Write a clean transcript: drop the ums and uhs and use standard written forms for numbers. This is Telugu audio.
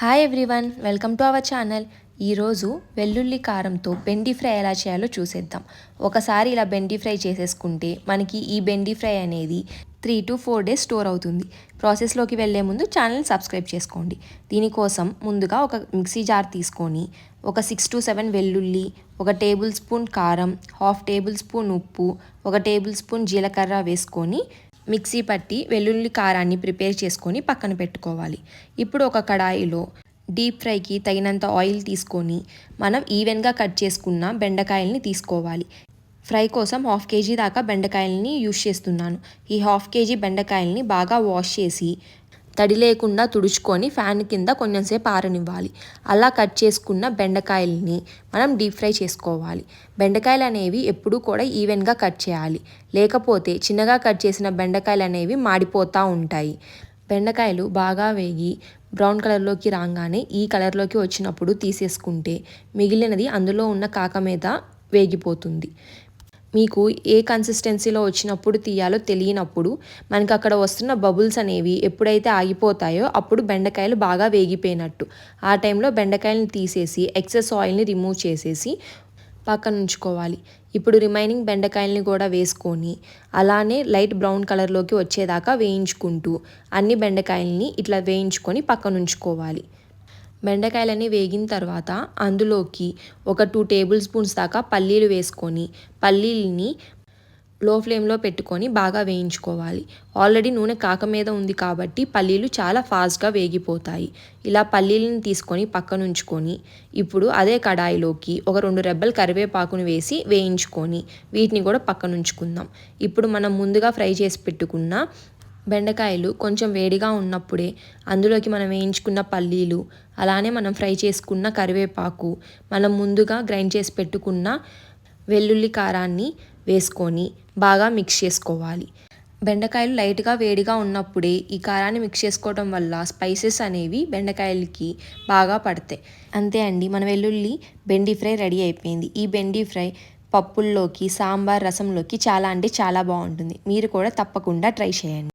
Hi everyone, welcome to our channel. ఈరోజు వెల్లుల్లి కారంతో బెండి ఫ్రై ఎలా చేయాలో చూసేద్దాం. ఒకసారి ఇలా బెండి ఫ్రై చేసేసుకుంటే మనకి ఈ బెండి ఫ్రై అనేది 3 to 4 days స్టోర్ అవుతుంది. ప్రాసెస్లోకి వెళ్ళే ముందు ఛానల్ సబ్స్క్రైబ్ చేసుకోండి. దీనికోసం ముందుగా ఒక మిక్సీ జార్ తీసుకొని ఒక 6 to 7 వెల్లుల్లి, 1 టేబుల్ స్పూన్ కారం, 1/2 టేబుల్ స్పూన్ ఉప్పు, 1 టేబుల్ స్పూన్ జీలకర్ర వేసుకొని మిక్సీ పట్టి వెల్లుల్లి కారాన్ని ప్రిపేర్ చేసుకొని పక్కన పెట్టుకోవాలి. ఇప్పుడు ఒక కడాయిలో డీప్ ఫ్రైకి తగినంత ఆయిల్ తీసుకొని మనం ఈవెన్గా కట్ చేసుకున్న బెండకాయల్ని తీసుకోవాలి. ఫ్రై కోసం 1/2 kg దాకా బెండకాయలని యూజ్ చేస్తున్నాను. ఈ 1/2 kg బెండకాయలని బాగా వాష్ చేసి తడి లేకుండా తుడుచుకొని ఫ్యాన్ కింద కొంచెంసేపు ఆరనివ్వాలి. అలా కట్ చేసుకున్న బెండకాయలని మనం డీప్ ఫ్రై చేసుకోవాలి. బెండకాయలు అనేవి ఎప్పుడూ కూడా ఈవెన్గా కట్ చేయాలి, లేకపోతే చిన్నగా కట్ చేసిన బెండకాయలు అనేవి మాడిపోతూ ఉంటాయి. బెండకాయలు బాగా వేగి బ్రౌన్ కలర్లోకి రాగానే ఈ కలర్లోకి వచ్చినప్పుడు తీసేసుకుంటే మిగిలినది అందులో ఉన్న కాక మీద వేగిపోతుంది. మీకు ఏ కన్సిస్టెన్సీలో వచ్చినప్పుడు తీయాలో తెలియనప్పుడు మనకు అక్కడ వస్తున్న బబుల్స్ అనేవి ఎప్పుడైతే ఆగిపోతాయో అప్పుడు బెండకాయలు బాగా వేగిపోయినట్టు. ఆ టైంలో బెండకాయలను తీసేసి ఎక్సెస్ ఆయిల్ని రిమూవ్ చేసేసి పక్కన ఉంచుకోవాలి. ఇప్పుడు రిమైనింగ్ బెండకాయలని కూడా వేసుకొని అలానే లైట్ బ్రౌన్ కలర్లోకి వచ్చేదాకా వేయించుకుంటూ అన్ని బెండకాయలని ఇట్లా వేయించుకొని పక్కన ఉంచుకోవాలి. బెండకాయలని వేగిన తర్వాత అందులోకి ఒక 2 టేబుల్ స్పూన్స్ దాకా పల్లీలు వేసుకొని పల్లీలని లో ఫ్లేమ్లో పెట్టుకొని బాగా వేయించుకోవాలి. ఆల్రెడీ నూనె కాక మీద ఉంది కాబట్టి పల్లీలు చాలా ఫాస్ట్గా వేగిపోతాయి. ఇలా పల్లీలను తీసుకొని పక్కన ఉంచుకొని ఇప్పుడు అదే కడాయిలోకి ఒక 2 రెబ్బలు కరివేపాకును వేసి వేయించుకొని వీటిని కూడా పక్కన ఉంచుకుందాం. ఇప్పుడు మనం ముందుగా ఫ్రై చేసి పెట్టుకున్న బెండకాయలు కొంచెం వేడిగా ఉన్నప్పుడే అందులోకి మనం వేయించుకున్న పల్లీలు, అలానే మనం ఫ్రై చేసుకున్న కరివేపాకు, మనం ముందుగా గ్రైండ్ చేసి పెట్టుకున్న వెల్లుల్లి కారాన్ని వేసుకొని బాగా మిక్స్ చేసుకోవాలి. బెండకాయలు లైట్గా వేడిగా ఉన్నప్పుడే ఈ కారాన్ని మిక్స్ చేసుకోవడం వల్ల స్పైసెస్ అనేవి బెండకాయలకి బాగా పడతాయి. అంతే అండి, మన వెల్లుల్లి బెండి ఫ్రై రెడీ అయిపోయింది. ఈ బెండి ఫ్రై పప్పుల్లోకి, సాంబార్, రసంలోకి చాలా అంటే చాలా బాగుంటుంది. మీరు కూడా తప్పకుండా ట్రై చేయండి.